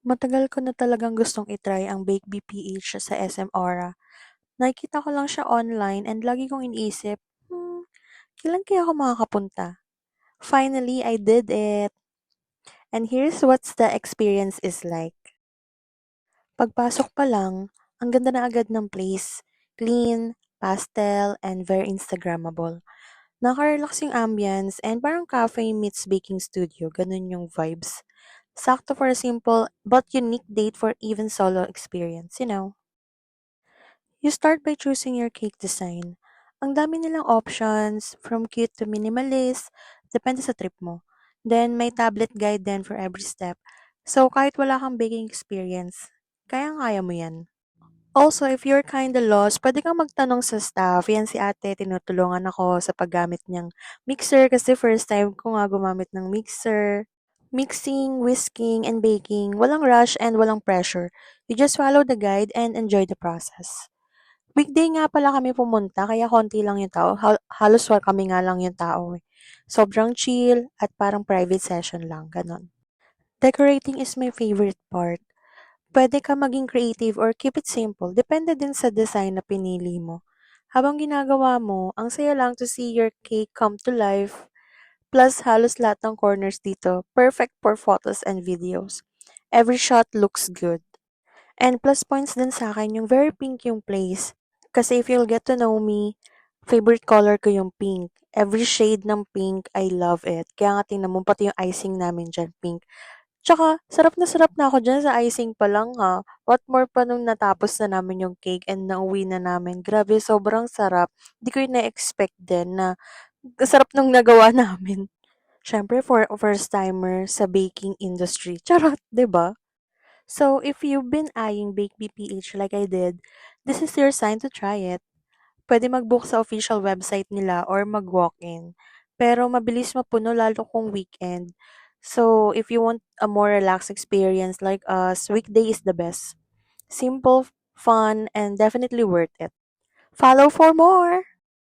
Matagal ko na talagang gustong i-try ang Bake BPH sa SM Aura. Nakikita ko lang siya online and lagi kong iniisip, kailan kaya ako makakapunta? Finally, I did it. And here's what's the experience is like. Pagpasok pa lang, ang ganda na agad ng place. Clean, pastel, and very Instagrammable. Nakaka-relax yung ambience and parang cafe meets baking studio. Ganun yung vibes. Sakto for a simple but unique date for even solo experience. You start by choosing your cake design. Ang dami nilang options, from cute to minimalist, depende sa trip mo. Then, may tablet guide din for every step. So, kahit wala kang baking experience, kayang-kaya mo yan. Also, if you're kinda lost, pwede kang magtanong sa staff. Yan si ate, tinutulungan ako sa paggamit niyang mixer kasi first time ko nga gumamit ng mixer. Mixing, whisking, and baking, walang rush and walang pressure. You just follow the guide and enjoy the process. Weekday nga pala kami pumunta kaya konti lang yung tao. Halos kami nga lang yung tao eh. Sobrang chill at parang private session lang, ganon. Decorating is my favorite part. Pwede ka maging creative or keep it simple. Depende din sa design na pinili mo. Habang ginagawa mo, ang saya lang to see your cake come to life. Plus, halos lahat ng corners dito, perfect for photos and videos. Every shot looks good. And plus points din sa akin yung very pink yung place. Kasi if you'll get to know me, favorite color ko yung pink. Every shade ng pink, I love it. Kaya nga tingnan mo, pati yung icing namin dyan, pink. Tsaka, sarap na ako dyan sa icing pa lang ha. What more pa nung natapos na namin yung cake and nauwi na namin. Grabe, sobrang sarap. Di ko yung na-expect din na sarap nung nagawa namin. Siyempre, for a first-timer sa baking industry. Charot, 'di ba? So, if you've been eyeing Bake BPH like I did, this is your sign to try it. Pwede mag-book sa official website nila or mag-walk-in. Pero mabilis mapuno lalo kung weekend. So, if you want a more relaxed experience like us, weekday is the best. Simple, fun, and definitely worth it. Follow for more!